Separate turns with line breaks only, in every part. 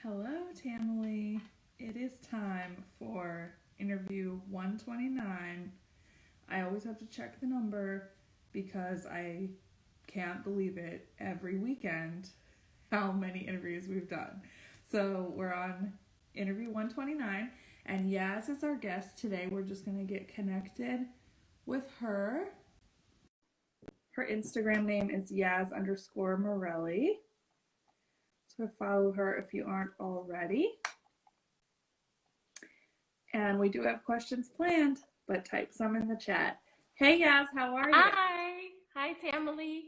Hello, Tamily. It is time for interview 129. I always have to check the number because I can't believe it every weekend how many interviews we've done. So we're on interview 129, and Yaz is our guest today. We're just going to get connected with her. Her Instagram name is Yaz_Morelli. So follow her if you aren't already. And we do have questions planned, but type some in the chat. Hey Yaz, how are you?
Hi Tamily.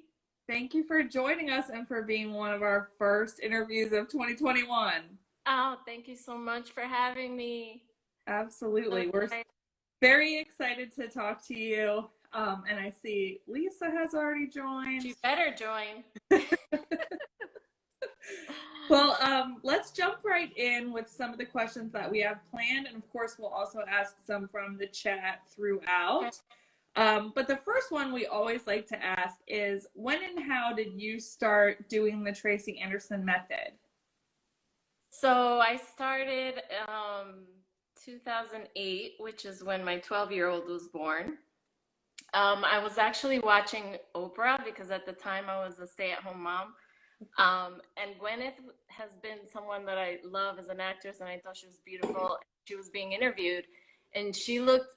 Thank you for joining us and for being one of our first interviews of 2021.
Oh, thank you so much for having me.
Absolutely. We're very excited to talk to you. And I see Lisa has already joined.
She better join.
Well, let's jump right in with some of the questions that we have planned. And of course, we'll also ask some from the chat throughout. But the first one we always like to ask is, when and how did you start doing the Tracy Anderson method?
So I started 2008, which is when my 12-year-old was born. I was actually watching Oprah because at the time I was a stay-at-home mom. And Gwyneth has been someone that I love as an actress, and I thought she was beautiful. She was being interviewed, and she looked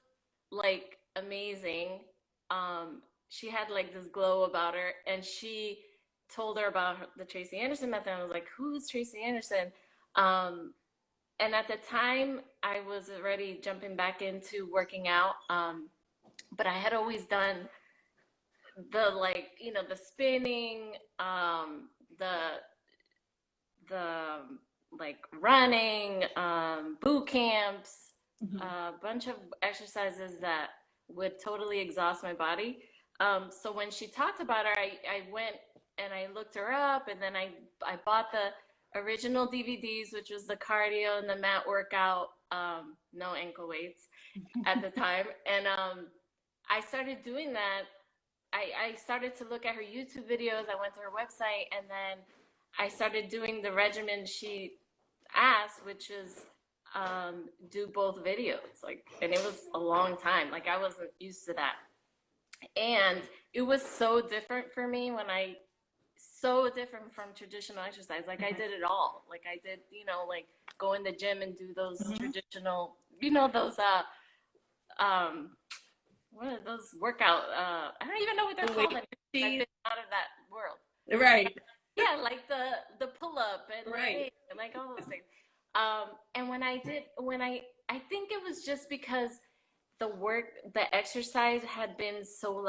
like amazing. She had like this glow about her, and she told her about the Tracy Anderson method. I was like, who's Tracy Anderson? And at the time, I was already jumping back into working out, but I had always done the the spinning, the like running, boot camps, a bunch of exercises that would totally exhaust my body. So when she talked about her, I went and I looked her up, and then I bought the original DVDs, which was the cardio and the mat workout, no ankle weights at the time. And I started doing that. I started to look at her YouTube videos. I went to her website, and then I started doing the regimen she asked, which is do both videos. And it was a long time. I wasn't used to that. And it was so different for me so different from traditional exercise. I did it all. I did, go in the gym and do those traditional, those what are those workout? I don't even know what they're called. I've been out of that world.
Right.
Yeah, like the pull up and right, and all those things. And I think it was just because the exercise had been so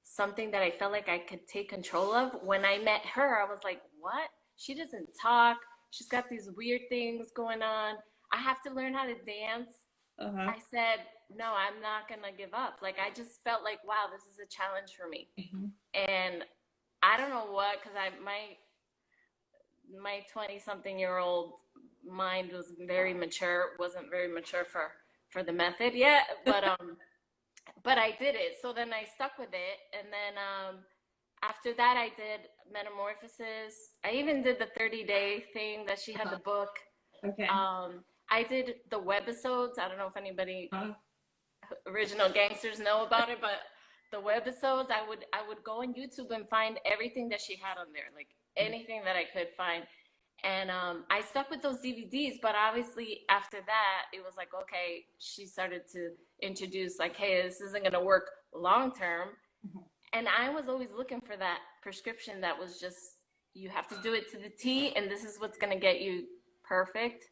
something that I felt like I could take control of. When I met her, I was like, what? She doesn't talk. She's got these weird things going on. I have to learn how to dance. I said, no, I'm not going to give up. I just felt like, wow, this is a challenge for me. And I don't know what, because my 20-something-year-old mind was very mature, wasn't very mature for the method yet, but I did it. So then I stuck with it. And then after that, I did Metamorphosis. I even did the 30-day thing that she had the book.
Okay.
I did the webisodes. I don't know if anybody original gangsters know about it, but the webisodes, I would go on YouTube and find everything that she had on there, anything that I could find. And I stuck with those DVDs, but obviously after that, it was okay, she started to introduce hey, this isn't going to work long term. And I was always looking for that prescription that was just, you have to do it to the T, and this is what's going to get you perfect.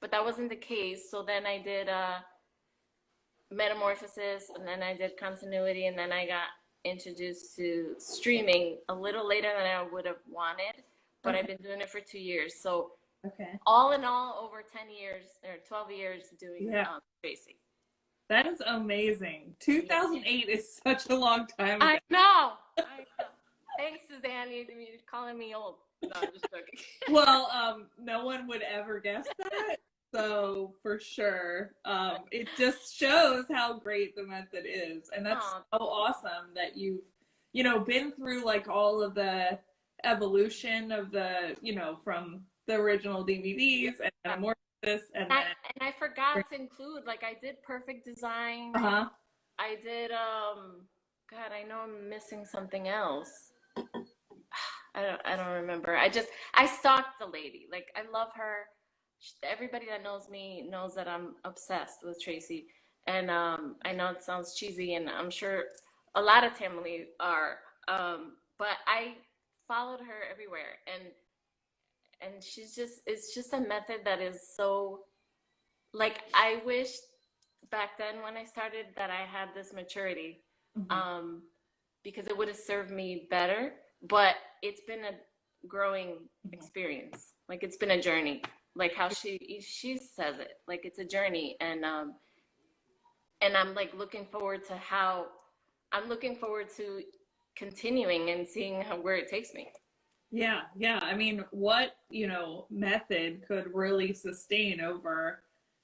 But that wasn't the case. So then I did Metamorphosis, and then I did Continuity, and then I got introduced to streaming a little later than I would have wanted, but I've been doing it for 2 years. So all in all, over 10 years or 12 years doing Tracy.
That is amazing. 2008 is such a long time ago.
I know. Thanks, Suzanne. You're calling me old. No, I'm just joking.
Well, no one would ever guess that. So for sure, it just shows how great the method is. And that's so awesome that you've, been through all of the evolution of the, from the original DVDs and then Amorphous and then.
And I forgot to include, like, I did Perfect Design.
Uh-huh.
I did, God, I know I'm missing something else. I don't remember. I stalked the lady. Like, I love her. Everybody that knows me knows that I'm obsessed with Tracy. And I know it sounds cheesy, and I'm sure a lot of Tamily are. But I followed her everywhere, and it's just a method that is so, like, I wish back then when I started that I had this maturity, um, because it would have served me better. But it's been a growing experience. Like, it's been a journey. Like how she says it. Like, it's a journey, and I'm like looking forward to continuing and seeing where it takes me.
Yeah, yeah. I mean, what, method could really sustain over,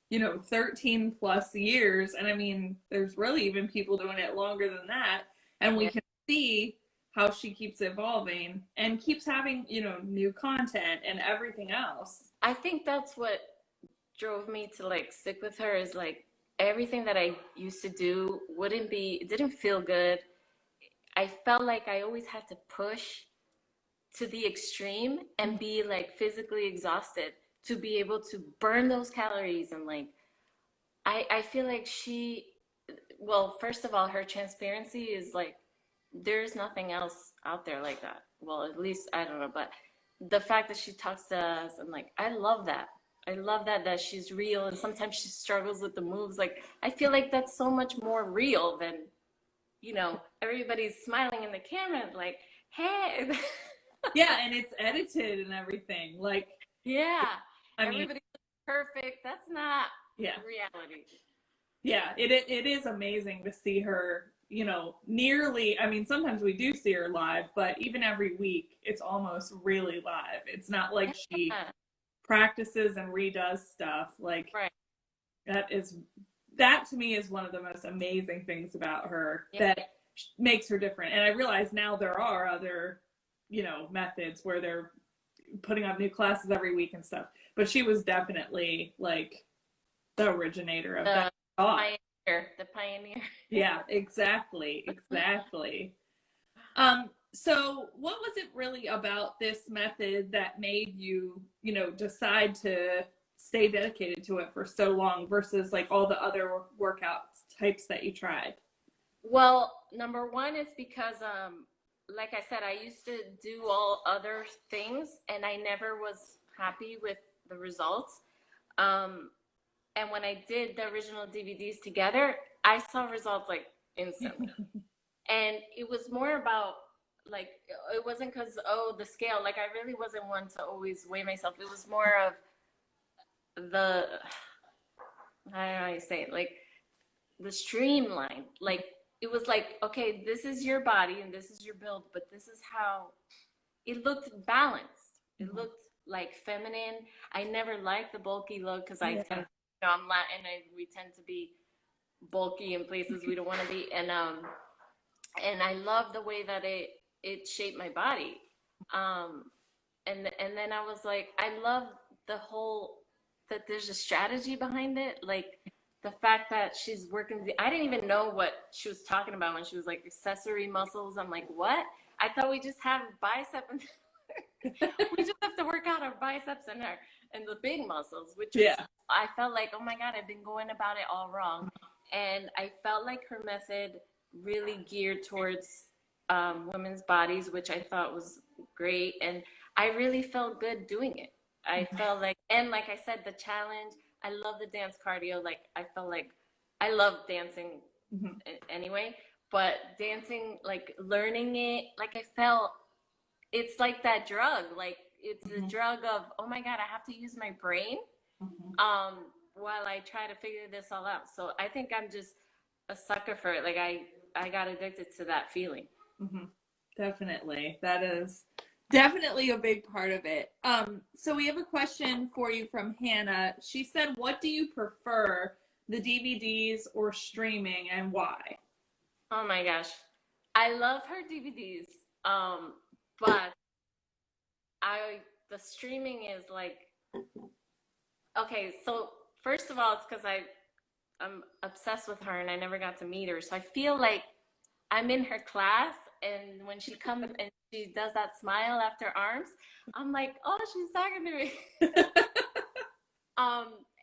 13 plus years? And I mean, there's really even people doing it longer than that. And we
Yeah.
can see how she keeps evolving and keeps having, new content and everything else.
I think that's what drove me to like stick with her, is like everything that I used to do it didn't feel good. I felt like I always had to push to the extreme and be like physically exhausted to be able to burn those calories. And like, I feel like well, first of all, her transparency is like, there's nothing else out there like that. Well, at least I don't know, but the fact that she talks to us, and like, I love that. I love that she's real, and sometimes she struggles with the moves. Like, I feel like that's so much more real than, everybody's smiling in the camera, like, hey.
Yeah, and it's edited and everything. Like,
Yeah,
I mean,
everybody's perfect. That's not
yeah,
reality.
yeah, it is amazing to see her, nearly. I mean, sometimes we do see her live, but even every week, it's almost really live. It's not like she
Yeah,
practices and redoes stuff. Like,
right.
that to me is one of the most amazing things about her,
Yeah.
that makes her different. And I realize now there are other, methods where they're putting on new classes every week and stuff. But she was definitely like the originator of that thought.
The pioneer.
Yeah, exactly, exactly. So what was it really about this method that made you, decide to stay dedicated to it for so long versus like all the other workout types that you tried?
Well, number one is because, like I said, I used to do all other things, and I never was happy with the results. Um, and when I did the original DVDs together, I saw results like instantly. And it was more about, like, it wasn't because, oh, the scale. Like, I really wasn't one to always weigh myself. It was more of the, how do I say it? Like, the streamline. Like, it was like, okay, this is your body and this is your build, but this is how it looked balanced. It looked like feminine. I never liked the bulky look because I tend, I'm Latin, and we tend to be bulky in places we don't want to be. And I love the way that it shaped my body. And then I was like, I love the whole, that there's a strategy behind it. Like, the fact that she's working, I didn't even know what she was talking about when she was like accessory muscles. I'm like, what? I thought we just have bicep and we just have to work out our biceps and the big muscles, which was, I felt like, oh my God, I've been going about it all wrong. And I felt like her method really geared towards women's bodies, which I thought was great. And I really felt good doing it. I felt like, and like I said, the challenge, I love the dance cardio. Like, I felt like I love dancing anyway, but dancing, like learning it, like I felt it's like that drug. Like, it's the drug of, oh my God, I have to use my brain while I try to figure this all out. So I think I'm just a sucker for it. Like, I got addicted to that feeling.
Definitely. That is definitely a big part of it. So we have a question for you from Hannah. She said, what do you prefer, the DVDs or streaming, and why?
Oh my gosh. I love her DVDs. But the streaming is like, okay, so first of all, it's because I'm obsessed with her and I never got to meet her. So I feel like I'm in her class, and when she comes and she does that smile after arms, I'm like, oh, she's talking to me.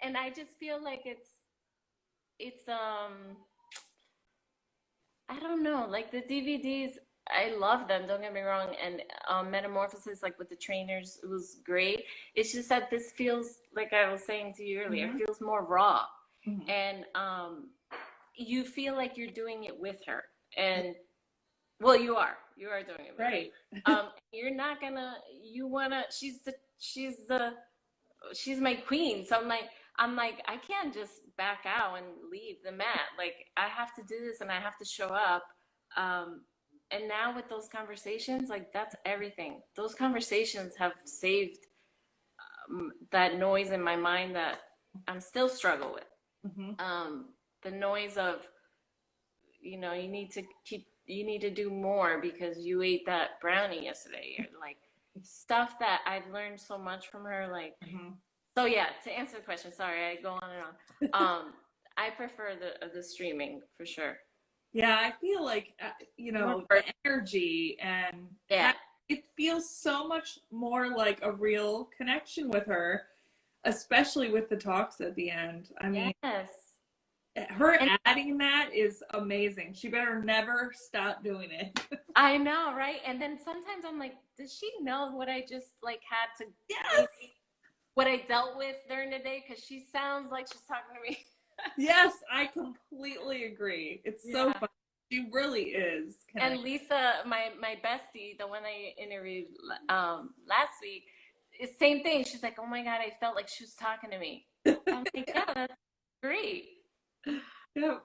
And I just feel like it's I don't know, like the DVDs, I love them, don't get me wrong, and Metamorphosis, like with the trainers, it was great. It's just that this feels, like I was saying to you earlier, it
Mm-hmm.
feels more raw,
Mm-hmm.
and you feel like you're doing it with her, and well, you are doing it with
Right.
her. You're not gonna, you wanna, she's my queen. So I'm like, I can't just back out and leave the mat. Like I have to do this and I have to show up. Um, and now with those conversations, like that's everything. Those conversations have saved that noise in my mind that I'm still struggle with.
Mm-hmm.
The noise of, you need to do more because you ate that brownie yesterday, or like stuff that I've learned so much from her. Like,
Mm-hmm.
so yeah, to answer the question, sorry, I go on and on. I prefer the streaming for sure.
Yeah, I feel like
More
the
personal.
energy and
Yeah.
it feels so much more like a real connection with her, especially with the talks at the end. I mean,
Yes.
her
And
adding that is amazing. She better never stop doing it.
I know, right? And then sometimes I'm like, does she know what I just like had to,
Yes.
what I dealt with during the day? Because she sounds like she's talking to me.
Yes, I completely agree. It's so
Yeah.
fun. She really is
And
connected.
Lisa, my bestie, the one I interviewed last week, is same thing. She's like, "Oh my God, I felt like she was talking to me." I'm like, "Yeah, that's great."
Yep.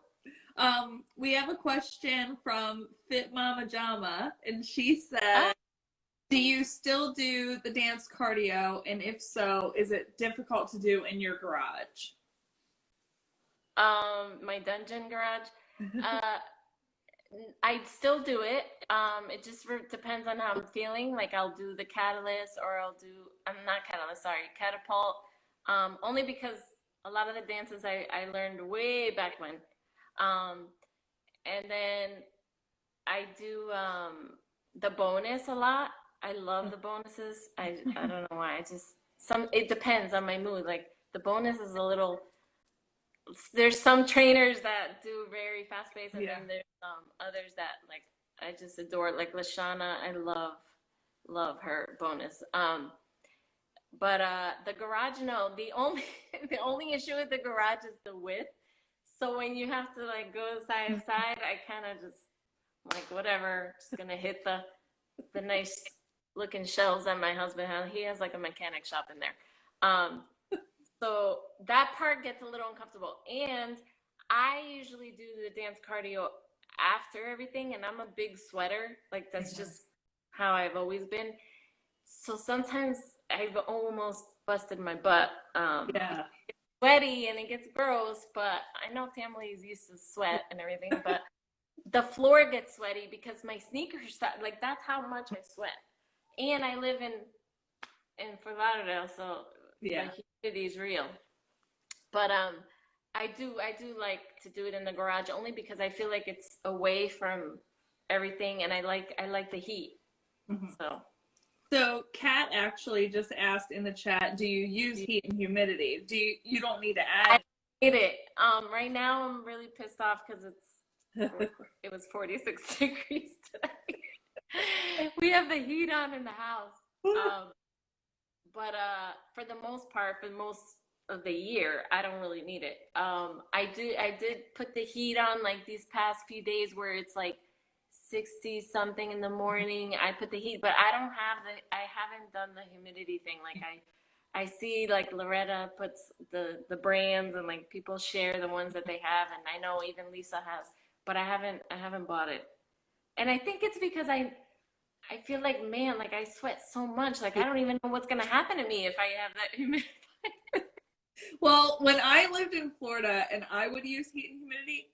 We have a question from Fit Mama Jama, and she
Oh,
said, do you still do the dance cardio? And if so, is it difficult to do in your garage?
my dungeon garage. Uh, I still do it. It just depends on how I'm feeling. Like I'll do the catalyst, or I'm not catalyst, sorry, catapult. Only because a lot of the dances I learned way back when. Um, and then I do the bonus a lot. I love the bonuses. I don't know why. I just it depends on my mood. Like the bonus is a little. There's some trainers that do very fast pace, and
Yeah.
then there's others that like I just adore. Like Lashana, I love her bonus. But the garage, no. The only the only issue with the garage is the width. So when you have to like go side to side, I kind of just like whatever, just gonna hit the nice looking shelves that my husband has. He has like a mechanic shop in there. So that part gets a little uncomfortable. And I usually do the dance cardio after everything, and I'm a big sweater. Like that's just how I've always been. So sometimes I've almost busted my butt.
Yeah.
Sweaty and it gets gross, but I know Tamily is used to sweat and everything, but the floor gets sweaty because my sneakers like that's how much I sweat. And I live in Fort Lauderdale, so the
Yeah.
humidity is real. But I do like to do it in the garage only because I feel like it's away from everything, and I like the heat.
Mhm.
So
So Kat actually just asked in the chat, do you use heat and humidity? You don't need to
I
add.
hate it. Right now I'm really pissed off because it was 46 degrees today. We have the heat on in the house. Um, but for the most part, for most of the year, I don't really need it. I did put the heat on like these past few days where it's like 60 something in the morning. I put the heat, but I haven't done the humidity thing. Like I see like Loretta puts the brands, and like people share the ones that they have, and I know even Lisa has, but I haven't bought it. And I think it's because I feel like, man, like I sweat so much. Like I don't even know what's gonna happen to me if I have that humidity.
Well, when I lived in Florida and I would use heat and humidity,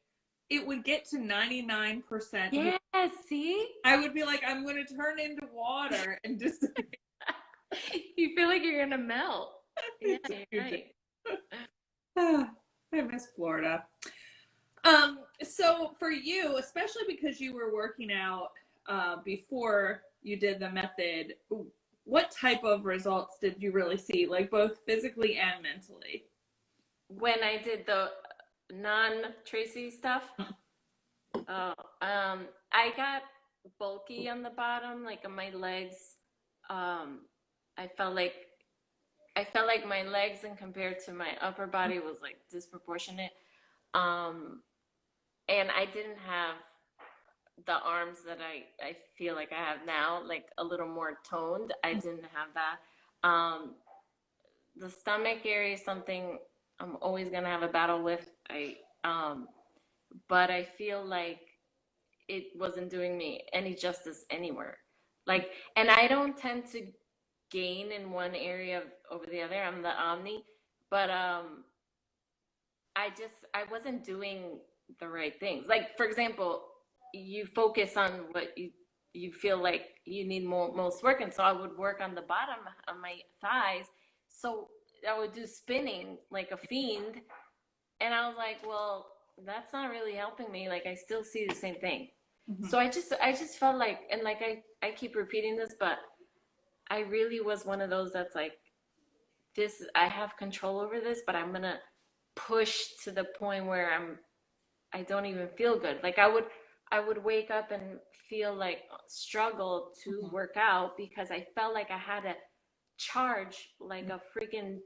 it would get to 99% humidity.
Yeah, see?
I would be like, I'm going to turn into water and disappear.
You feel like you're gonna melt. Yeah,
You
you're
do.
right.
Ah, I miss Florida. So for you, especially because you were working out before you did the method, what type of results did you really see, like both physically and mentally?
When I did the non-Tracy stuff, oh, I got bulky on the bottom, like on my legs. Um, I felt like my legs, and compared to my upper body, was like disproportionate. Um, and I didn't have the arms that I feel like I have now, like a little more toned. I didn't have that. The stomach area is something I'm always gonna have a battle with. But I feel like it wasn't doing me any justice anywhere. Like, and I don't tend to gain in one area over the other. I'm the omni, but I wasn't doing the right things. Like, for example, you focus on what you feel like you need most work, and so I would work on the bottom of my thighs. So I would do spinning like a fiend, and I was like, well, that's not really helping me. Like, I still see the same thing.
Mm-hmm.
So I just felt like, and like I keep repeating this, but I really was one of those that's like, this, I have control over this, but I'm gonna push to the point where I don't even feel good. Like, I would wake up and feel like struggle to
Mm-hmm.
work out because I felt like I had to charge like a freaking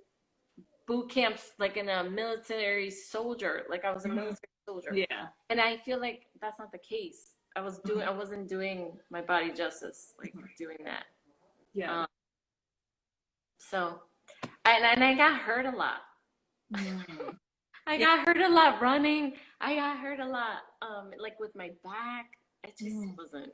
boot camp, like in a military soldier, like I was a
Mm-hmm.
military soldier.
Yeah.
And I feel like that's not the case. I wasn't doing my body justice, like
Mm-hmm.
doing that.
Yeah.
Um, so, and I got hurt a lot.
Mm.
I
Yeah.
got hurt a lot running. I got hurt a lot, like with my back. I just
Mm.
wasn't.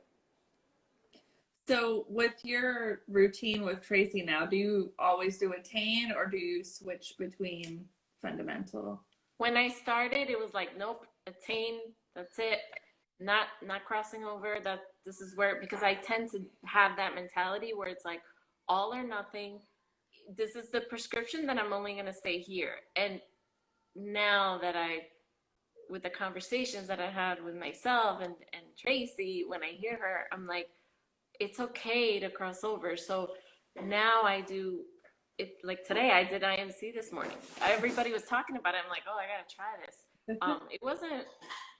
So with your routine with Tracy now, do you always do attain or do you switch between fundamental?
When I started, it was like, nope, attain, that's it. Not crossing over. That this is where, because I tend to have that mentality where it's like all or nothing. This is the prescription, that I'm only gonna stay here. And now that with the conversations that I had with myself and Tracy, when I hear her, I'm like, it's okay to cross over. So now I do it. Like today, I did IMC this morning. Everybody was talking about it. I'm like, oh, I gotta try this. It wasn't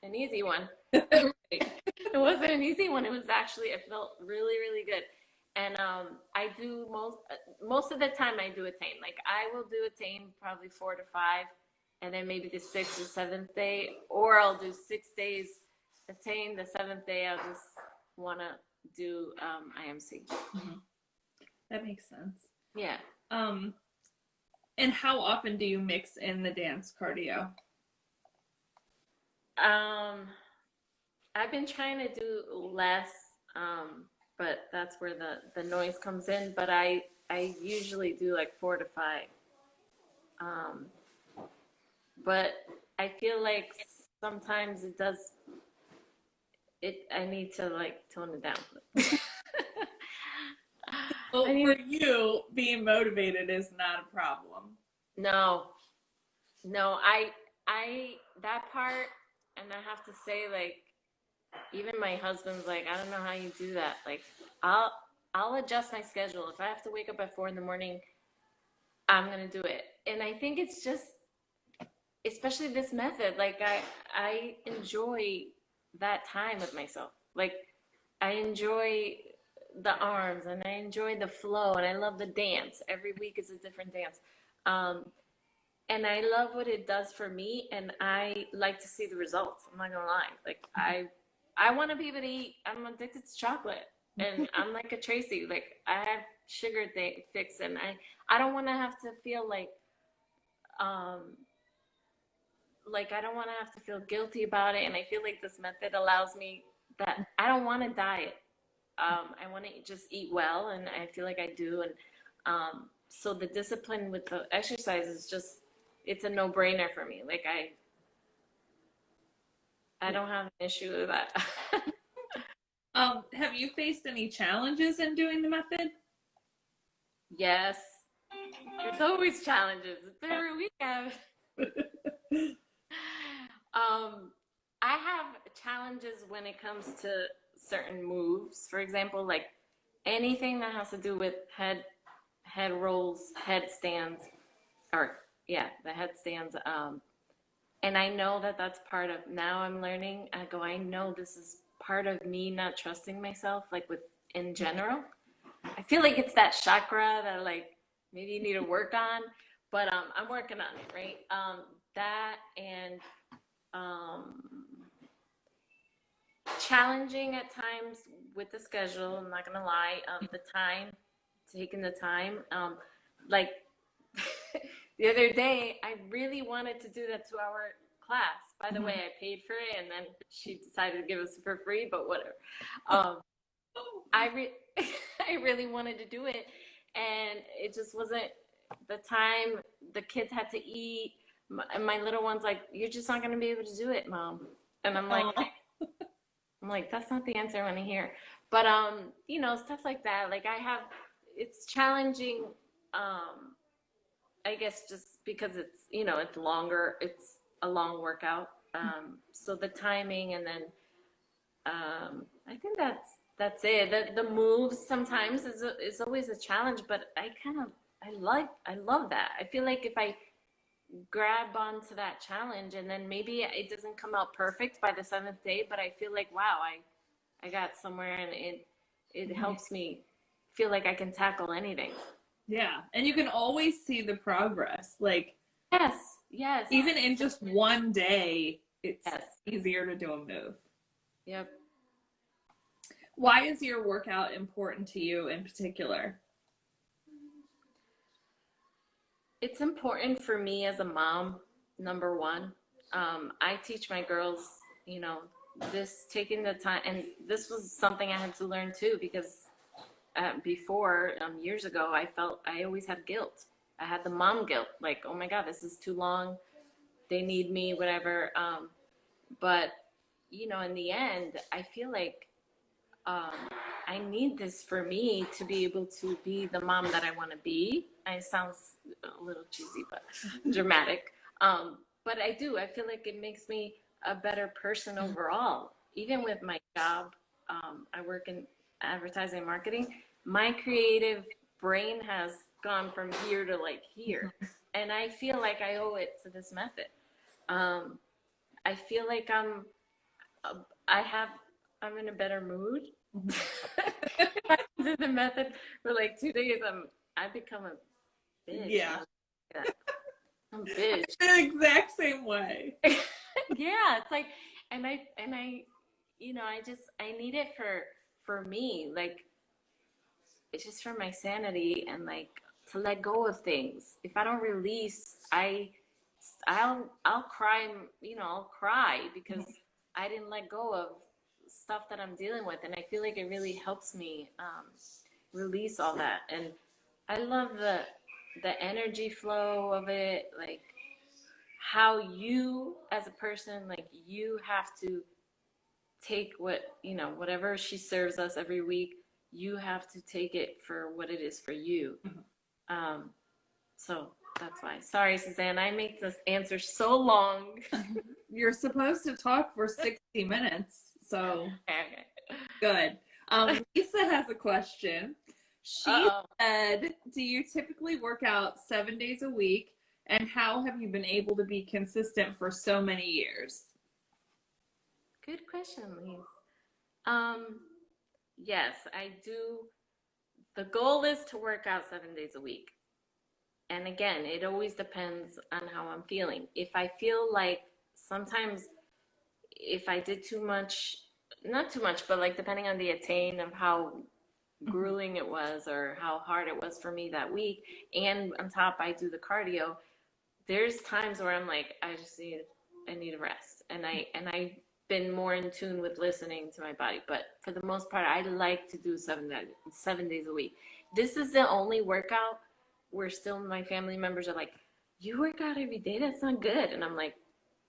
an easy one. It wasn't an easy one. It was actually, it felt really, really good. And I do most of the time I do attain. Like, I will do attain probably 4 to 5, and then maybe the 6th or 7th day, or I'll do 6 days attain. The 7th day I'll just wanna do IMC.
Mhm. That makes sense.
Yeah.
Um, and how often do you mix in the dance cardio?
Um, I've been trying to do less, but that's where the noise comes in. But I usually do like 4 to 5. Um, but I feel like sometimes it does. I need to like tone it down.
Well,
I need
for you, being motivated is not a problem.
no, no. That part, and I have to say, like, even my husband's like, I don't know how you do that. Like, I'll I'll adjust my schedule. If I have to wake up at 4 in the morning, I'm gonna do it. And I think it's just, especially this method, like I enjoy that time with myself. Like, I enjoy the arms, and I enjoy the flow, and I love the dance. Every week is a different dance. Um, and I love what it does for me, and I like to see the results. I'm not gonna lie. Like, I want to be able to eat. I'm addicted to chocolate, and I'm like a Tracy. Like, I have sugar fix, and I don't want to have to feel um like I don't want to have to feel guilty about it. And I feel like this method allows me that I don't want to diet. I want to just eat well, and I feel like I do. And so the discipline with the exercise is just, it's a no-brainer for me. Like, I don't have an issue with that.
Have you faced any challenges in doing the method?
Yes. There's always challenges. It's every weekend. I have challenges when it comes to certain moves. For example, like anything that has to do with head rolls, headstands, or yeah, the headstands. And I know that that's part of, now I'm learning. I know this is part of me not trusting myself, like with in general. I feel like it's that chakra that like maybe you need to work on, but I'm working on it, right? That and um, challenging at times with the schedule. I'm not gonna lie, the time, taking the time. Like the other day, I really wanted to do that 2 hour class. By the way, I paid for it, and then she decided to give us it for free. But whatever. Um, I I really wanted to do it, and it just wasn't the time. The kids had to eat. My little one's like, "You're just not gonna be able to do it, mom." And I'm like, that's not the answer I want to hear. But stuff like that. Like it's challenging. I guess just because it's longer. It's a long workout. So the timing, and then I think that's it. The moves sometimes is always a challenge, but I love that. I feel like if I grab onto that challenge, and then maybe it doesn't come out perfect by the seventh day, but I feel like wow, I got somewhere, and it helps me feel like I can tackle anything.
Yeah, and you can always see the progress. Like,
Yes, yes,
even in just one day, it's
yes,
easier to do a move.
yep.
Why is your workout important to you in particular?
It's important for me as a mom, number one. I teach my girls, you know, this taking the time, and this was something I had to learn too, because before, years ago, I always had guilt. I had the mom guilt, like, oh my God, this is too long. They need me, whatever. But, in the end, I feel like um, I need this for me to be able to be the mom that I want to be. It sounds a little cheesy, but dramatic. But I do. I feel like it makes me a better person overall. Even with my job, I work in advertising and marketing. My creative brain has gone from here to like here. And I feel like I owe it to this method. Um, I feel like uh, I have, I'm in a better mood. I did the method for like 2 days. I become a bitch.
Yeah.
I'm a bitch.
The exact same way.
Yeah, it's like, I need it for me. Like, it's just for my sanity, and like to let go of things. If I don't release, I'll cry. I'll cry because I didn't let go of stuff that I'm dealing with, and I feel like it really helps me release all that. And I love the energy flow of it, like how you as a person, like you have to take whatever she serves us every week, you have to take it for what it is for you. Um, so that's why. Sorry, Suzanne, I make this answer so long.
You're supposed to talk for 60 minutes, so
Okay.
good. Lisa has a question. She
Uh-oh.
said, do you typically work out 7 days a week? And how have you been able to be consistent for so many years?
Good question, Lise. Um, yes, I do. The goal is to work out 7 days a week. And again, it always depends on how I'm feeling. If I feel like sometimes if I did too much, not too much, but like depending on the attain of how grueling it was or how hard it was for me that week, and on top I do the cardio, there's times where I'm like, I need a rest, and I've been more in tune with listening to my body. But for the most part, I like to do 7 days a week. This is the only workout where still my family members are like, you work out every day? That's not good. And I'm like,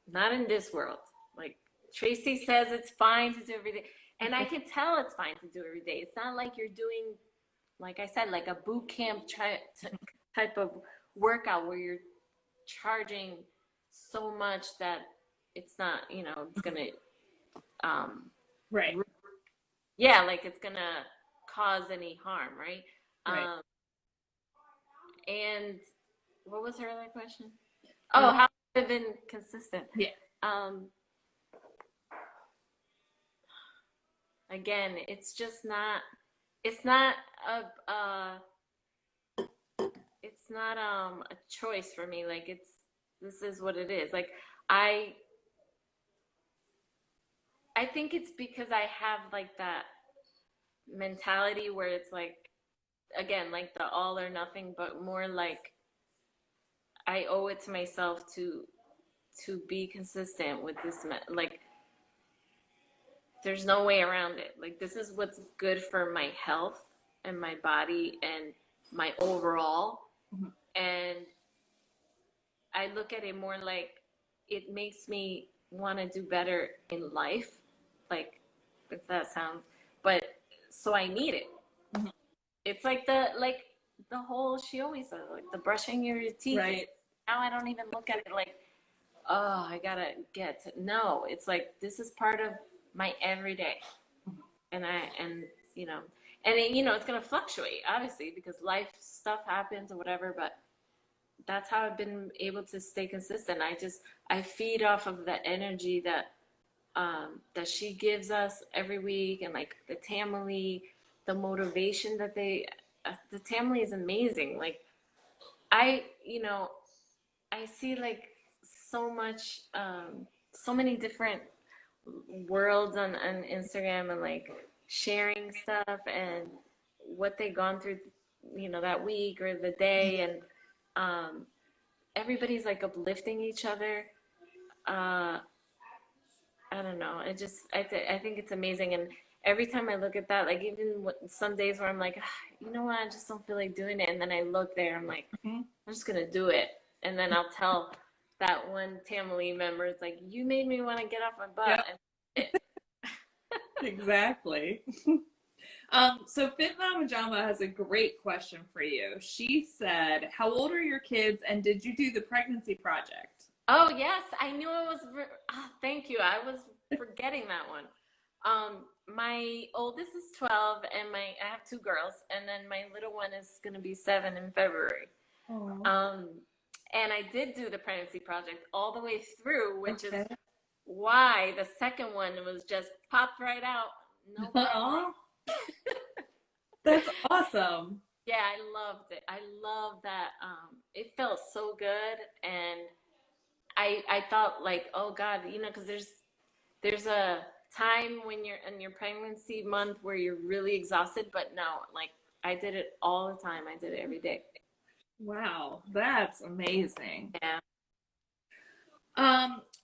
not in this world. Like Tracy says, it's fine to do every day, and I can tell it's fine to do every day. It's not like you're doing like I said, like a boot camp type of workout where you're charging so much that it's not, it's gonna, um,
Right.
yeah, like it's gonna cause any harm, right?
Right.
And what was her other question?
Uh,
Oh, how have I been consistent?
yeah.
Um, Again, it's just not. It's not a. It's not a choice for me. Like this is what it is. Like I I think it's because I have like that mentality where it's like, again, like the all or nothing, but more like I owe it to myself to be consistent with this. Like there's no way around it. Like this is what's good for my health and my body and my overall.
Mhm.
And I look at it more like it makes me want to do better in life. Like if that sounds, but so I need it.
Mhm.
It's like the whole she always says like the brushing your teeth.
Right.
Now I don't even look at it like, oh, I gotta get to, no. It's like this is part of my everyday, and you know, it's gonna fluctuate obviously because life stuff happens or whatever, but that's how I've been able to stay consistent. I feed off of the energy that she gives us every week, and like the Tamily, the motivation that the Tamily is amazing. Like I, I see like so much, so many different worlds on Instagram and like sharing stuff and what they gone through, that week or the day, and um, everybody's like uplifting each other. Uh, I don't know. I think it's amazing. And every time I look at that, like even some days where I'm like, you know what, I just don't feel like doing it. And then I look there, I'm like,
Mhm.
I'm just gonna do it. And then I'll tell that one Tamily member, it's like, you made me want to get off my butt.
Yep.
And it,
Exactly. So Fit Mama Jama has a great question for you. She said, "How old are your kids, and did you do the pregnancy project?"
oh yes, I knew it was. Thank you. I was forgetting that one. My oldest is 12, and I have two girls, and then my little one is gonna be 7 in February.
Oh.
Um, and I did do the pregnancy project all the way through, which is
Okay.
why the second one was just popped right out. No problem.
Aw, that's awesome.
Yeah, I loved it. I love that. It felt so good, and I thought like, oh God, because there's a time when you're in your pregnancy month where you're really exhausted, but no, like I did it all the time. I did it every day.
Wow, that's amazing.
Yeah.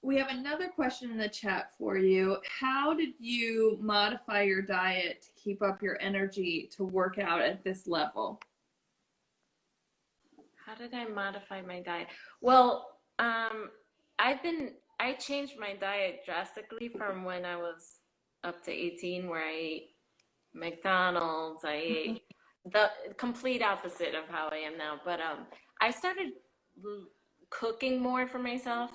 We have another question in the chat for you. How did you modify your diet to keep up your energy to work out at this level?
How did I modify my diet? Well, I changed my diet drastically from when I was up to 18, where I ate McDonald's. I
Mhm.
ate the complete opposite of how I am now. But I started cooking more for myself,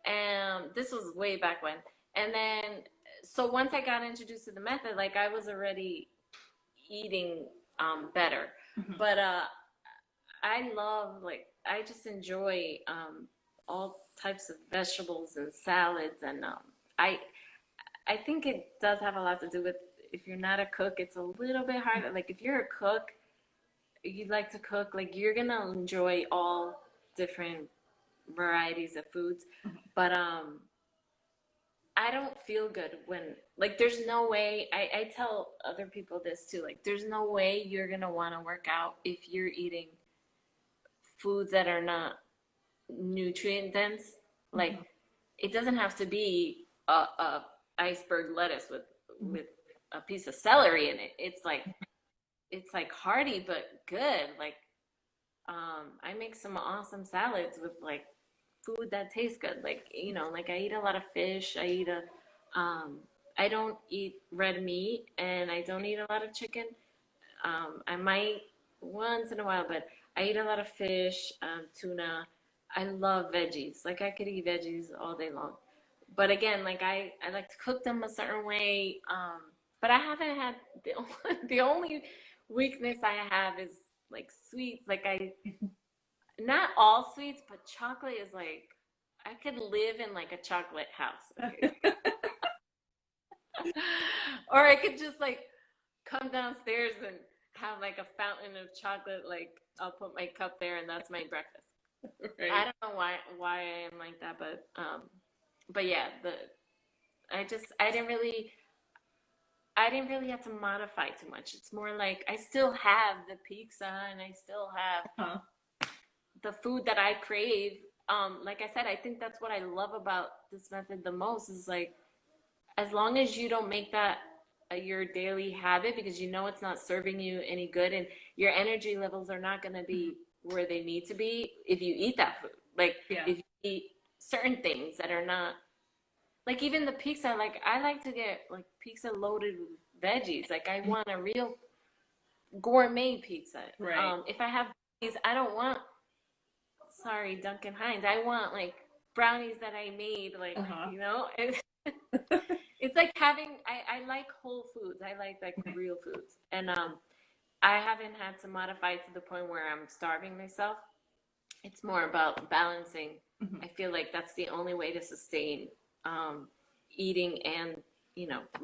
and this was way back when. And then, so once I got introduced to the method, like I was already eating better.
Mhm.
But I love, like, I just enjoy all types of vegetables and salads, and I I think it does have a lot to do with if you're not a cook, it's a little bit harder. Like if you're a cook, you like to cook, like you're gonna enjoy all different varieties of foods. But I don't feel good when, like, there's no way, I tell other people this too, like there's no way you're gonna want to work out if you're eating foods that are not nutrient dense. Like
Mhm.
it doesn't have to be a iceberg lettuce with a piece of celery in it. It's like hearty but good. Like I make some awesome salads with like food that tastes good. Like like I eat a lot of fish. I don't eat red meat, and I don't eat a lot of chicken. I might once in a while, but I eat a lot of fish, tuna. I love veggies. Like I could eat veggies all day long. But again, like I like to cook them a certain way. But I haven't had the only weakness I have is like sweets. Like I not all sweets, but chocolate is like I could live in like a chocolate house. Okay? Or I could just like come downstairs and have like a fountain of chocolate. Like I'll put my cup there and that's my breakfast.
Right.
I don't know why I am like that, but yeah, the I didn't really have to modify too much. It's more like I still have the pizza and I still have
Uh-huh.
the food that I crave. Like I said, I think that's what I love about this method the most is like as long as you don't make that your daily habit because you know it's not serving you any good and your energy levels are not going to be where they need to be if you eat that food. Like
Yeah.
if you eat certain things that are not like even the pizza, like I like to get like pizza loaded with veggies. Like I want a real gourmet pizza.
Right.
If I have these, I don't want sorry, Duncan Hines. I want like brownies that I made, like
Uh-huh.
you know. It's like having I like whole foods. I like real foods. And I haven't had to modify to the point where I'm starving myself. It's more about balancing.
Mhm.
I feel like that's the only way to sustain um, eating and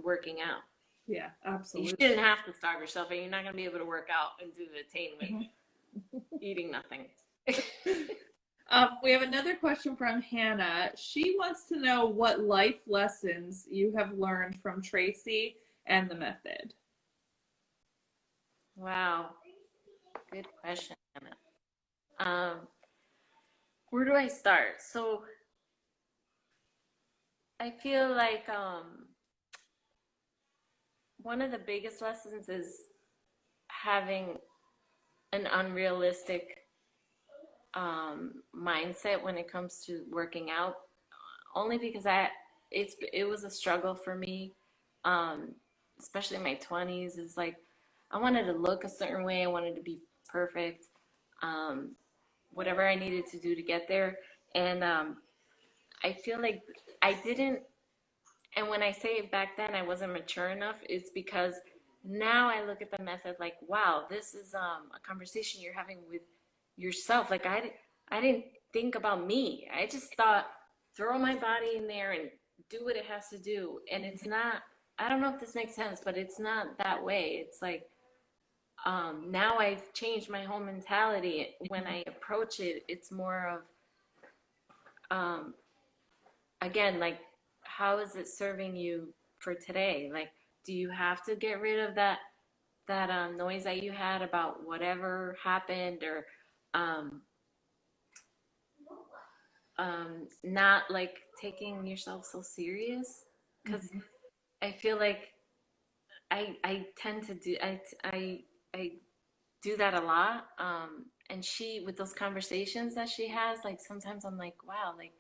working out.
Yeah,
You
absolutely.
shouldn't have to starve yourself, and you're not going to be able to work out and do the attain with eating nothing.
We have another question from Hannah. She wants to know what life lessons you have learned from Tracy and the method.
Wow, good question, Anna. Where do I start? So I feel like one of the biggest lessons is having an unrealistic mindset when it comes to working out. Only because it was a struggle for me, um, especially in my 20s. It's like I wanted to look a certain way. I wanted to be perfect. Um, Whatever I needed to do to get there, and I feel like I didn't. And when I say back then I wasn't mature enough, it's because now I look at the method like, wow, this is a conversation you're having with yourself. Like I didn't think about me. I just thought throw my body in there and do what it has to do. And it's not. I don't know if this makes sense, but it's not that way. It's like now I've changed my whole mentality. When I approach it, it's more of um, again, like, how is it serving you for today? Like, do you have to get rid of that noise that you had about whatever happened, or um, not like taking yourself so serious? Because I feel like I tend to do I do that a lot. And she with those conversations that she has, like sometimes I'm like, wow, like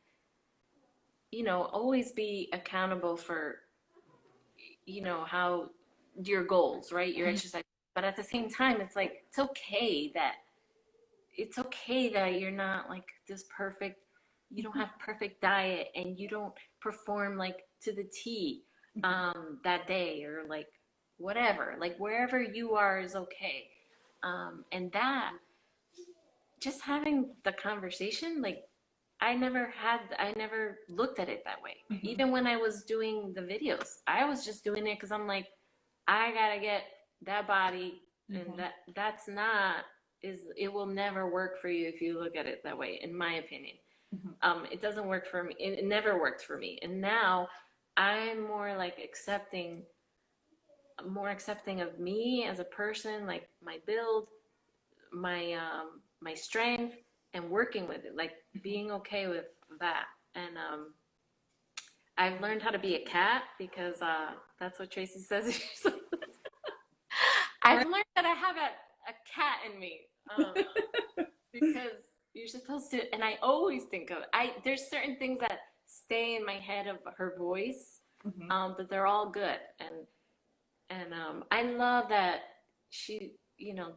always be accountable for how your goals, right? Your exercise. But at the same time, it's like it's okay that you're not like this perfect, you don't have perfect diet and you don't perform like to the T that day, or like whatever. Like wherever you are is okay. And that just having the conversation, like I never looked at it that way. Even when I was doing the videos, I was just doing it because I'm like, I gotta get that body, and that's not it will never work for you if you look at it that way, in my opinion. It doesn't work for me. It never worked for me, and now I'm more like more accepting of me as a person, like my build, my strength, and working with it, like being okay with that. And I've learned how to be a cat because that's what Tracy says. I've learned that I have a cat in me, because you're supposed to, and I always think of there's certain things that stay in my head of her voice, but they're all good. And I love that she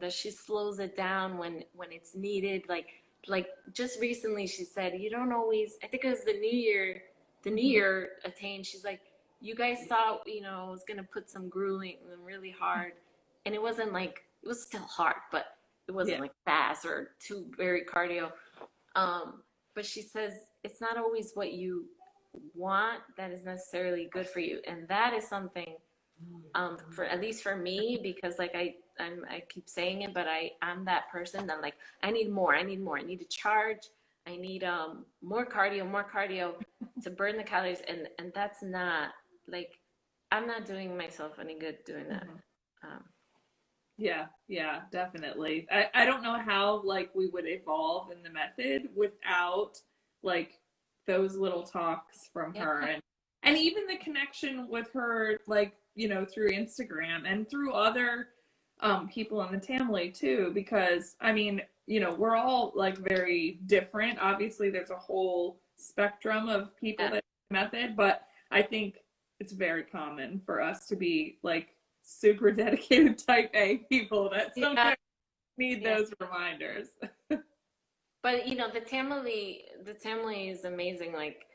that she slows it down when it's needed. Like just recently she said, you don't always, I think it was the new year attained. She's like, you guys thought, I was gonna put some grueling and really hard. And it wasn't like, it was still hard, but it wasn't
Yeah.
like fast or too very cardio. Um, but she says it's not always what you want that is necessarily good for you. And that is something, for at least for me, because like I keep saying it, but I'm that person that like I need more, I need more, I need to charge, I need more cardio to burn the calories, and that's not like, I'm not doing myself any good doing that.
Mhm.
Um,
Yeah, yeah, definitely. I don't know how like we would evolve in the method without like those little talks from
yeah,
her, and even the connection with her, like, through Instagram and through other people in the Tamily too, because I mean, we're all like very different. Obviously there's a whole spectrum of people
yeah,
that do the method, but I think it's very common for us to be like super dedicated type A people that
yeah,
sometimes need
yeah.
those reminders.
But the Tamily is amazing. Like,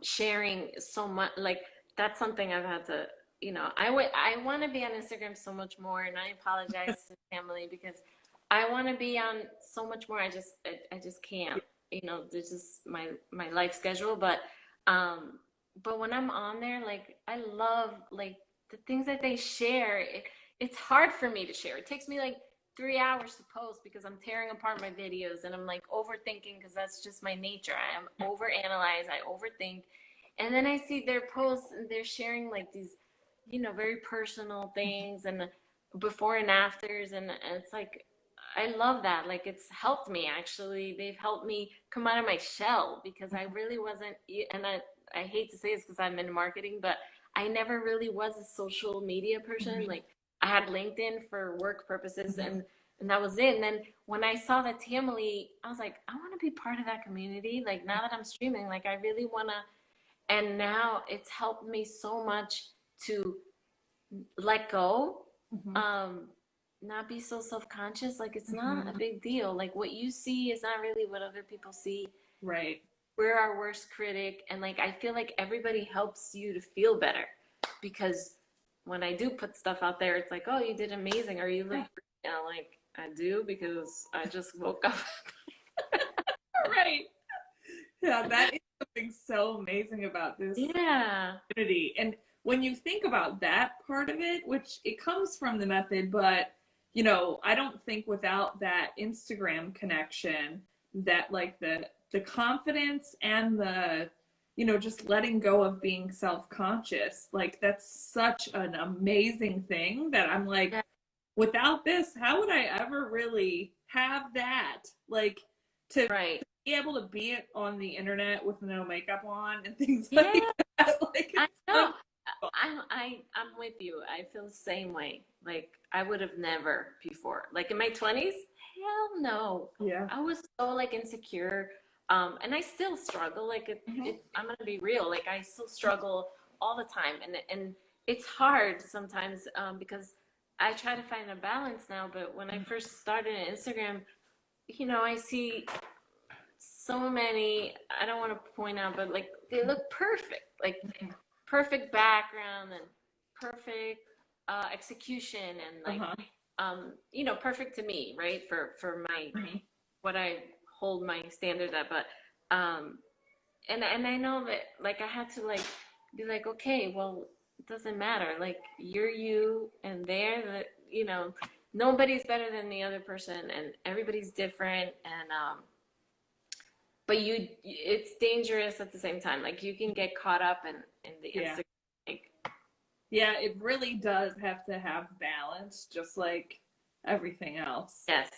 sharing so much. Like that's something I've had to. I want to be on Instagram so much more, and I apologize to family because I want to be on so much more. I just can't. This is my life schedule. But when I'm on there, like I love like the things that they share. It's hard for me to share. It takes me like 3 hours to post because I'm tearing apart my videos and I'm like overthinking because that's just my nature. I am overanalyze, I overthink. And then I see their posts and they're sharing like these, very personal things and before and afters. And it's like, I love that. Like it's helped me actually. They've helped me come out of my shell because I really wasn't, and I hate to say this because I'm in marketing, but I never really was a social media person. Like I had LinkedIn for work purposes and that was it. And then when I saw the Tamily, I was like, I want to be part of that community. Like now that I'm streaming, like I really want to. And now it's helped me so much to let go,
Mhm.
um, not be so self-conscious. Like it's not a big deal. Like what you see is not really what other people see.
Right.
We're our worst critic. And like I feel like everybody helps you to feel better because when I do put stuff out there, it's like, oh, you did amazing, or you look great. And I'm like, I do because I just woke up.
Right. Yeah, that is something so amazing about this
Yeah.
community. And when you think about that part of it, which it comes from the method, but I don't think without that Instagram connection, that like the confidence and the just letting go of being self-conscious, like that's such an amazing thing that I'm like,
Yeah.
without this, how would I ever really have that? Like to
Right.
be able to be on the internet with no makeup on and things like
Yeah.
that. Like
I
it's so
know. I'm with you. I feel the same way. Like I would have never before. Like in my 20s, hell no.
yeah.
I was so like insecure. And I still struggle. Like I'm gonna be real. Like I still struggle all the time, and it's hard sometimes because I try to find a balance now. But when I first started on Instagram, I see so many. I don't want to point out, but like they look perfect. Like perfect background and perfect execution and like
Uh-huh.
perfect to me, right, for my
Mhm.
what I hold my standard at. But and I know that like I had to like be like, okay, well, it doesn't matter, like you're you and they're the, nobody's better than the other person and everybody's different. And but it's dangerous at the same time. Like you can get caught up in the
Yeah.
Instagram. Like,
Yeah, it really does have to have balance, just like everything else.
yes.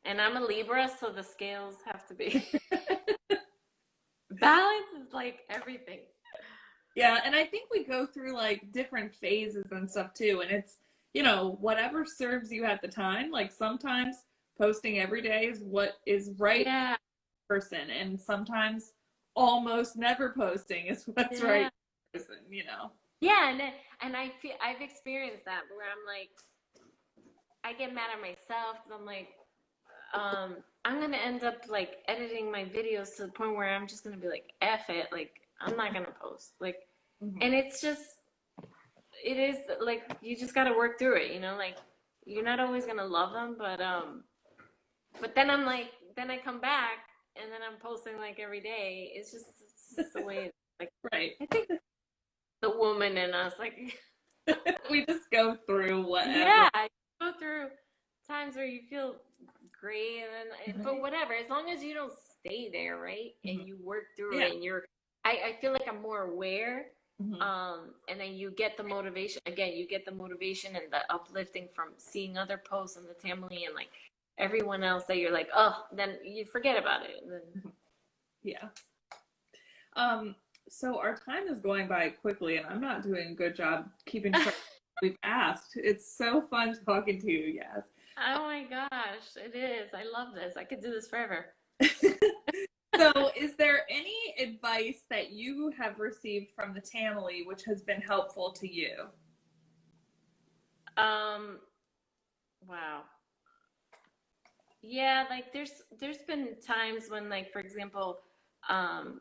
And I'm a Libra, so the scales have to be balance is like everything.
Yeah, and I think we go through like different phases and stuff too, and it's, whatever serves you at the time. Like sometimes posting every day is what is right
Yeah,
for the person, and sometimes almost never posting is what's right
yeah,
for the person.
yeah. And I feel I've experienced that where I'm like, I get mad at myself because I'm like, I'm gonna end up like editing my videos to the point where I'm just gonna be like, F it, like I'm not gonna post. Like,
Mhm.
and it's just, it is like you just gotta work through it, you know, like you're not always gonna love them, but then I'm like, then I come back and then I'm posting like every day. It's just the way it's like,
Right.
I think the woman in us, like,
We just go through whatever.
yeah, I go through times where you feel great, and then, but
Right.
whatever, as long as you don't stay there, right?
Mhm.
And you work through
Yeah.
it, and I feel like I'm more aware.
Mhm.
And then you get the motivation again. You get the motivation and the uplifting from seeing other posts and the Tamily and like everyone else that you're like, oh, then you forget about it. And then,
Yeah. Um, so our time is going by quickly, and I'm not doing a good job keeping track of what we've asked. It's so fun talking to you, yes.
oh my gosh, it is. I love this. I could do this forever.
So, is there any advice that you have received from the Tamily which has been helpful to you?
Um, wow. Yeah, like there's been times when like for example, um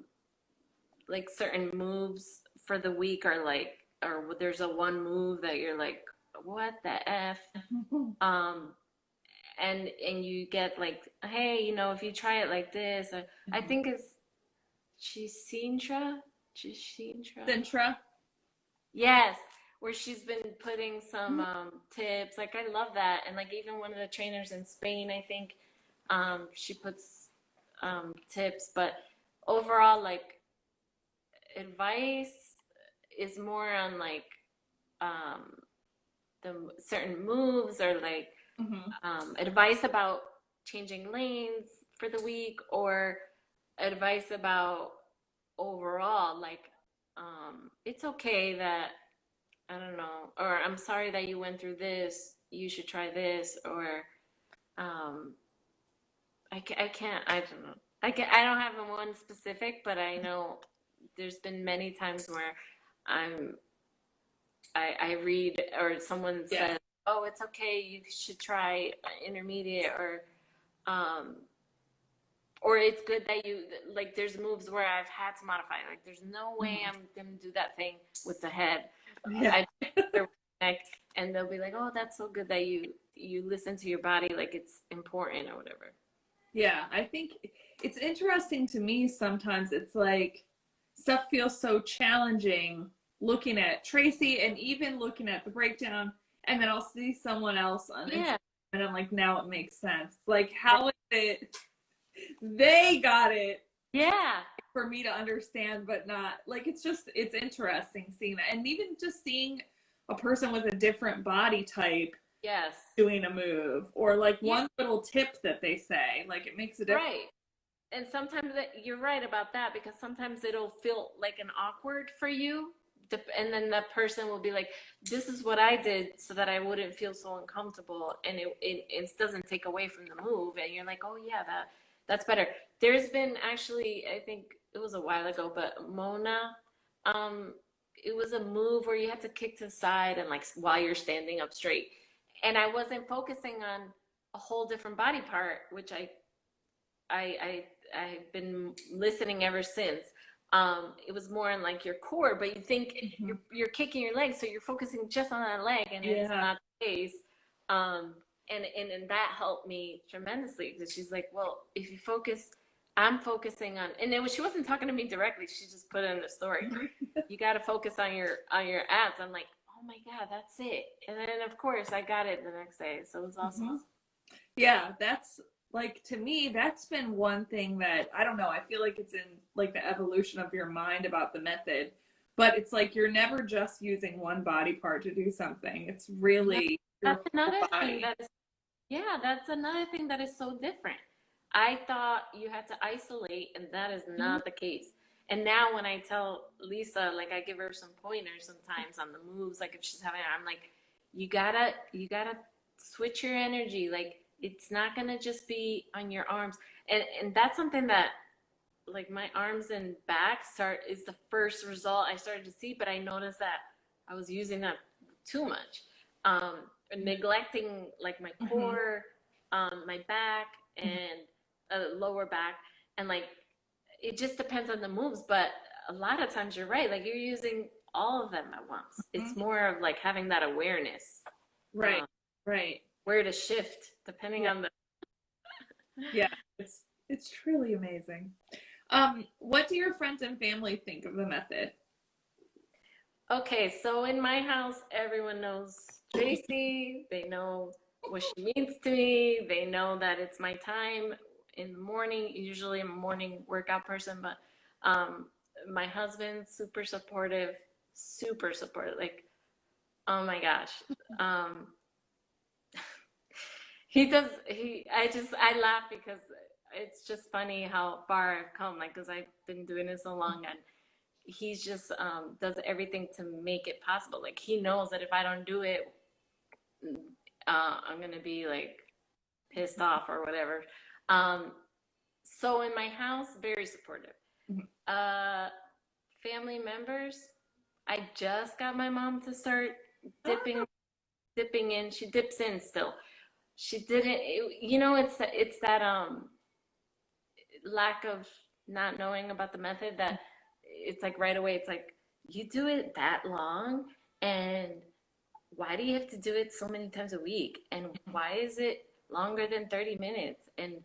like certain moves for the week are like or there's a one move that you're like, what the F? Um and you get like, hey, you know, if you try it like this, I think it's Chisintra, Chisintra.
Sintra?
Yes, where she's been putting some tips. Like I love that, and like even one of the trainers in Spain, I think, she puts tips. But overall, like advice is more on like um, the certain moves or like
Mm-hmm.
advice about changing lanes for the week or advice about overall like it's okay that I don't know, or I'm sorry that you went through this, you should try this, or um I don't know, I don't have one specific, but I know there's been many times where I'm I read or someone
Yes.
says, oh, it's okay, you should try intermediate, um or it's good that you like there's moves where I've had to modify, like there's no way
Mm-hmm.
I'm gonna do that thing with the head.
Yeah.
I neck, and they'll be like, oh, that's so good that you listen to your body, like it's important or whatever.
Yeah. I think it's interesting to me sometimes. It's like stuff feels so challenging looking at Tracy and even looking at the breakdown, and then I'll see someone else on Instagram
Yeah,
and I'm like, now it makes sense. Like, how is it they got it
yeah,
for me to understand, but not like it's interesting seeing that, and even just seeing a person with a different body type
yes,
doing a move or like
yeah,
one little tip that they say, like it makes a difference.
right. And sometimes you're right about that because sometimes it'll feel like an awkward for you. And then that person will be like, this is what I did so that I wouldn't feel so uncomfortable. And it doesn't take away from the move. And you're like, oh, yeah, that's better. There's been actually, I think it was a while ago, but Mona, um, it was a move where you had to kick to the side and like while you're standing up straight. And I wasn't focusing on a whole different body part, which I I've been listening ever since. It was more in like your core, but you think
Mm-hmm.
you're kicking your leg, so you're focusing just on that leg, and it's
Yeah.
not the case. Um, and that helped me tremendously because she's like, well, if you focus, I'm focusing on, and it was she wasn't talking to me directly. She just put it in the story. You got to focus on your abs. I'm like, oh my god, that's it. And then of course I got it the next day, so it was awesome.
Mm-hmm. Yeah, that's like to me, that's been one thing that I don't know. I feel like it's in like the evolution of your mind about the method, but it's like you're never just using one body part to do something. It's
No,
really your
that's
whole
another thing
body.
that is yeah, that's another thing that is so different. I thought you had to isolate, and that is
Mhm.
not the case. And now when I tell Lisa, like I give her some pointers sometimes on the moves, like if she's having, I'm like, you gotta switch your energy. Like it's not gonna just be on your arms. And that's something that like my arms and back start is the first result I started to see, but I noticed that I was using that too much. neglecting like my
Mm-hmm.
core, my back, and lower back, and like it just depends on the moves. But a lot of times you're right, like you're using all of them at once.
Mm-hmm.
It's more of like having that awareness,
Right.
um,
Right.
where to shift depending
Right.
on the.
Yeah. It's truly amazing. What do your friends and family think of the method?
Okay, so in my house, everyone knows Tracy. They know what she means to me. They know that it's my time in the morning. Usually, I'm a morning workout person, but um, my husband's super supportive, super supportive. Like, oh my gosh. Um, he does, I laugh because it's just funny how far I've come, like, because I've been doing this so long, and he's just does everything to make it possible. Like he knows that if I don't do it, I'm gonna be like pissed off or whatever. Um, so in my house, very supportive.
Mhm.
Uh, Family members, I just got my mom to start
Ah,
dipping in. She dips in still. She didn't. It's that lack of not knowing about the method that it's like right away. It's like you do it that long, and why do you have to do it so many times a week? And why is it longer than 30 minutes? And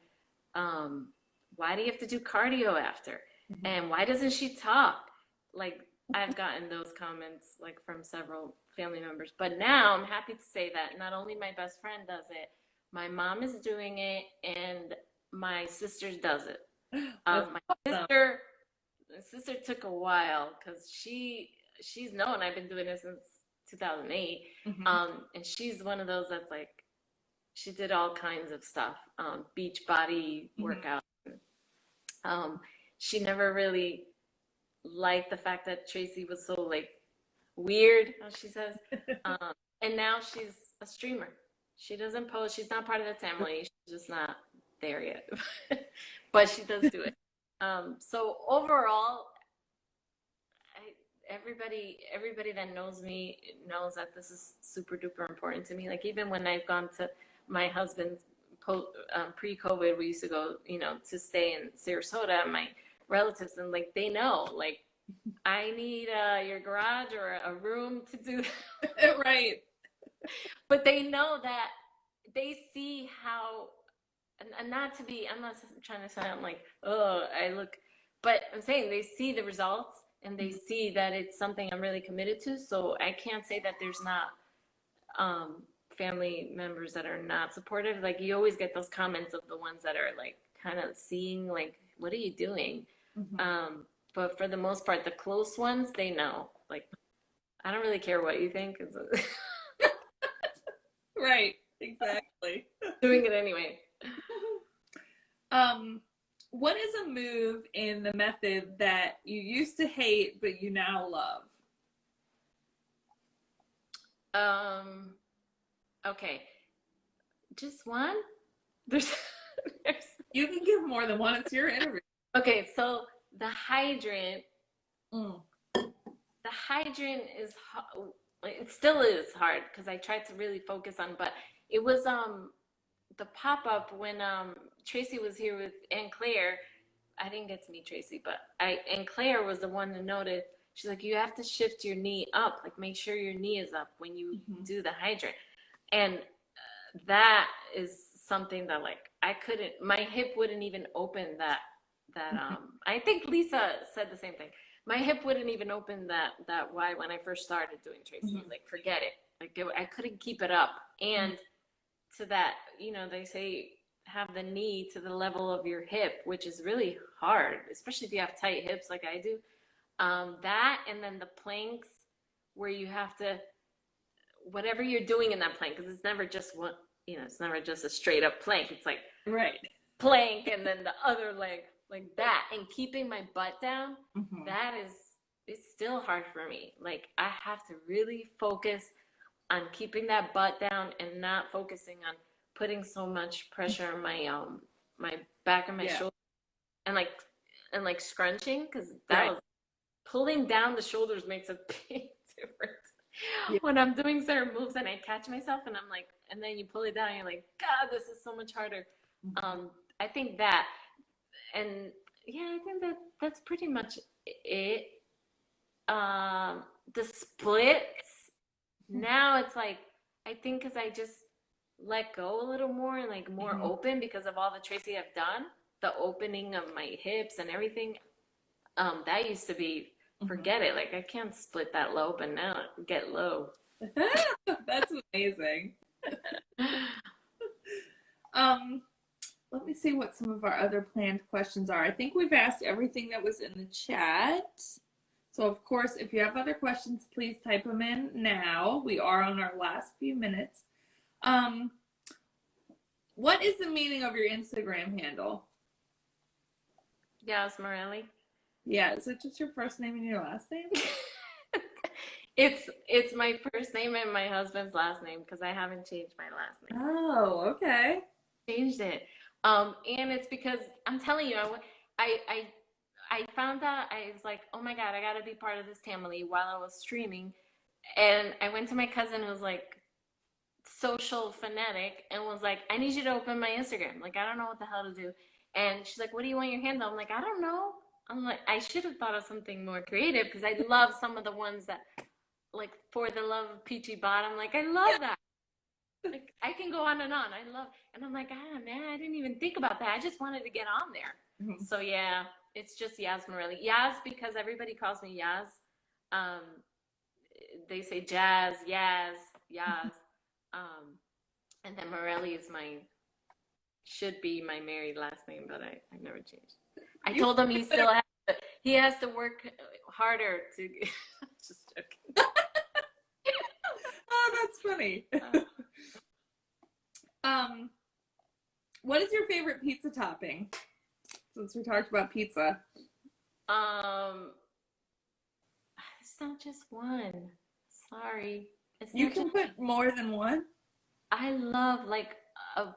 um, why do you have to do cardio after?
mhm.
And why doesn't she talk? Like, I've gotten those comments like from several family members. But now I'm happy to say that not only my best friend does it, my mom is doing it, and my sister does it.
That's
My
awesome.
sister, my sister took a while because she's known I've been doing this since 2008,
Hmm.
and she's one of those that's like she did all kinds of stuff, beach body
Hmm.
workout. Um, she never really liked the fact that Tracy was so like weird, how she says, um, and now she's a streamer. She doesn't post. She's not part of the Tamily. She's just not there yet, but she does do it. So overall, everybody that knows me knows that this is super duper important to me. Like even when I've gone to my husband's pre-COVID, we used to go, to stay in Sarasota, my relatives, and like they know, like I need your garage or a room to do that.
Right.
But they know that they see how, and not to be, I'm not trying to sound like, oh, I look, but I'm saying they see the results and they
Mhm.
see that it's something I'm really committed to. So I can't say that there's not um, family members that are not supportive. Like you always get those comments of the ones that are like kind of seeing, like, what are you doing?
Mhm.
Um, but for the most part, the close ones, they know. Like, I don't really care what you think.
Right. Exactly.
Doing it anyway.
Um, what is a move in the method that you used to hate but you now love?
Um, okay, just one. There's, there's.
You can give more than one. It's your interview.
Okay, so the hydrant,
Mm.
the hydrant is, it still is hard because I tried to really focus on, but it was the pop up when Tracy was here with Aunt Claire. I didn't get to meet Tracy, but Aunt Claire was the one that noted. She's like, you have to shift your knee up, like make sure your knee is up when you
Mhm.
do the hydrant, and that is something that like I couldn't. My hip wouldn't even open that. I think Lisa said the same thing. My hip wouldn't even open that wide when I first started doing Tracy.
Mhm.
Like forget it. Like I couldn't keep it up.
Mhm.
And to that, they say have the knee to the level of your hip, which is really hard, especially if you have tight hips like I do. That and then the planks where you have to whatever you're doing in that plank, because it's never just one, it's never just a straight up plank. It's like
Right.
plank and then the other leg like that, and keeping my butt down.
Mhm.
That is, it's still hard for me. Like I have to really focus on keeping that butt down and not focusing on putting so much pressure on my back and my
Yeah.
shoulder, and like scrunching, because that
Right.
was pulling down the shoulders makes a big difference.
Yeah.
when I'm doing certain moves and I catch myself and I'm like, and then you pull it down, you're like, God, this is so much harder. I think that, and yeah, I think that that's pretty much it. Um, the splits, now it's like, I think because I just let go a little more and like more
Mhm.
open because of all the tracing I've done, the opening of my hips and everything. That used to be,
Mhm.
forget it. Like I can't split that low, but now get low.
That's amazing. Um, Let me see what some of our other planned questions are. I think we've asked everything that was in the chat. So, of course, if you have other questions, please type them in now. We are on our last few minutes. Um, what is the meaning of your Instagram handle?
Yas Morelli.
Yeah, is it just your first name and your last name?
It's my first name and my husband's last name because I haven't changed my last name.
Oh, okay.
Changed it. And it's because I'm telling you, I, I, I found out I was like, oh my God, I gotta be part of this Tamily while I was streaming. And I went to my cousin who was like social fanatic and was like, I need you to open my Instagram. Like, I don't know what the hell to do. And she's like, what do you want your handle? I'm like, I don't know. I'm like, I should have thought of something more creative because I love some of the ones that, like, for the love of Peachy Bottom. Like, I love that. Like, I can go on and on. I love, and I'm like, ah, man, I didn't even think about that. I just wanted to get on there.
Mhm.
So yeah, it's just Yas Morelli. Yas because everybody calls me Yas. Um, they say Jazz, Yaz, Yas. Um, and then Morelli is my, should be my married last name, but I never changed. I
You
told him he has to work harder to, just joking.
Oh, that's funny. Um, what is your favorite pizza topping? Since we talked about pizza.
Um, it's not just one. Sorry. It's
You
not just,
can put more than one.
I love like, uh,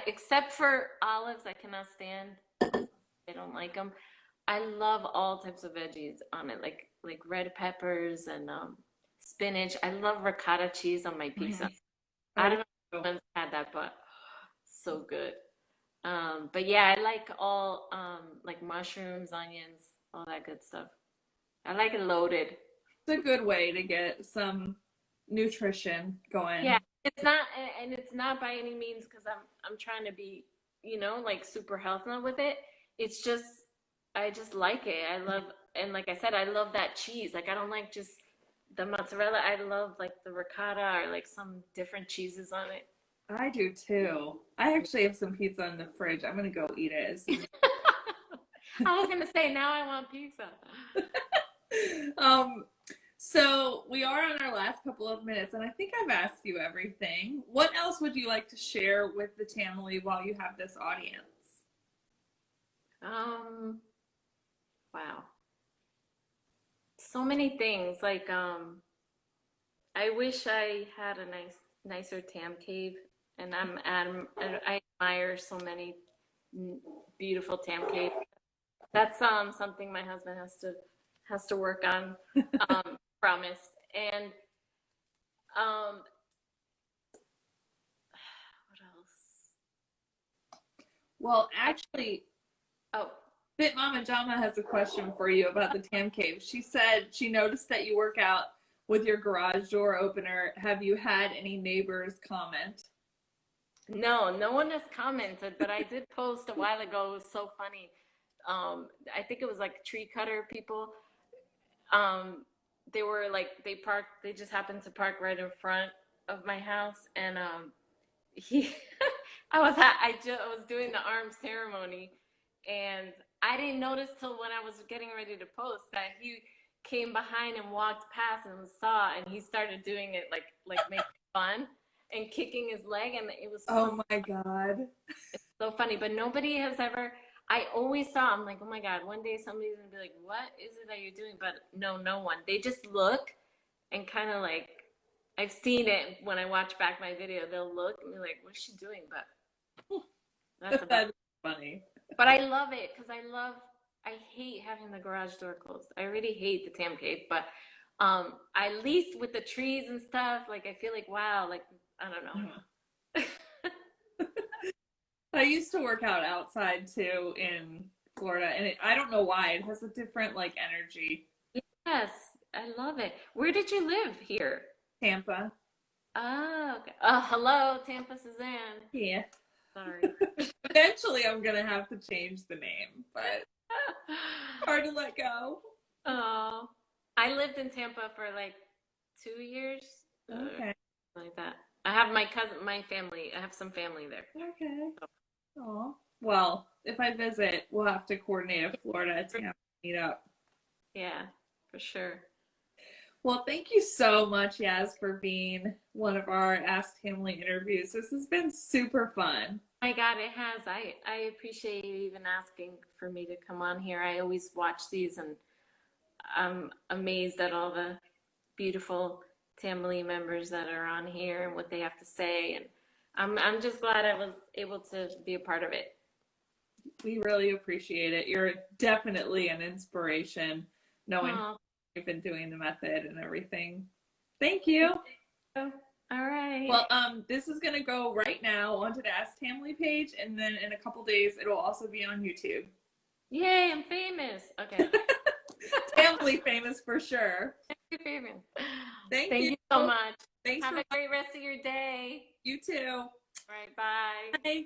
except for olives, I cannot stand. I don't like them. I love all types of veggies on it, like red peppers and spinach. I love ricotta cheese on my pizza.
Mhm.
I
I
don't know if
do.
anyone's had that, but so good. But yeah, I like all like mushrooms, onions, all that good stuff. I like it loaded.
It's a good way to get some nutrition
Yeah,
going.
it's not, and it's not by any means because I'm trying to be, like super healthy with it. It's just I just like it. I love, and like I said, I love that cheese. Like I don't like just the mozzarella. I love like the ricotta or like some different cheeses on it.
I do too. I actually have some pizza in the fridge. I'm gonna go eat it as soon
I was gonna say now I want pizza.
as um so we are on our last couple of minutes and I think I've asked you everything. What else would you like to share with the Tamily while you have this audience?
Um, wow, so many things. Like I wish I had a nicer Tam cave, and I admire so many beautiful Tam cave. That's something my husband has to work on. Promise. And what else?
Well, actually,
Oh,
Fit Mama Jama has a question for you about the Tam Cave. She said she noticed that you work out with your garage door opener. Have you had any neighbors comment?
no, no one has commented, but I did post a while ago. It was so funny. I think it was like tree cutter people. Um, they were like they just happened to park right in front of my house, and he I was doing the arm ceremony, and I didn't notice till when I was getting ready to post that he came behind and walked past and saw, and he started doing it like making fun and kicking his leg, and it was
Oh my God.
so funny. But nobody has ever. I always saw. I'm like, oh my God, one day somebody's gonna be like, what is it that you're doing? But no, no one. They just look and kind of like, I've seen it when I watch back my video. They'll look and be like, "What is she doing?" But that's about.
That's funny.
But I love it because I hate having the garage door closed. I really hate the Tam Cave, but At least with the trees and stuff, like I feel like wow, like I don't know.
I used to work out outside too in Florida, and I don't know why it has a different like energy.
Yes, I love it. Where did you live here?
Tampa.
Oh, okay. Oh, hello, Tampa Suzanne.
Yeah.
Sorry.
Eventually, I'm gonna have to change the name, but hard to let go.
Oh, I lived in Tampa for like 2 years,
Okay.
like that. I have my cousin, my family. I have some family there.
Okay. Oh. Well, if I visit, we'll have to coordinate a Florida Tampa meetup.
Yeah, for sure.
Well, thank you so much, Yaz, for being one of our Ask Tamily interviews. This has been super fun.
My God, it has. I appreciate you even asking for me to come on here. I always watch these and I'm amazed at all the beautiful Tamily members that are on here and what they have to say. And I'm just glad I was able to be a part of it.
We really appreciate it. You're definitely an inspiration, knowing
Oh,
you've been doing the method and everything. Thank you.
all right.
Well, this is gonna go right now onto the Ask Tamily page, and then in a couple days it'll also be on YouTube.
Yay, I'm famous. Okay.
Tamily famous for sure.
You're famous.
Thank
Thank
you.
you so much.
Thanks
Have
for
a great rest of your day.
you too.
All right, bye.
Bye.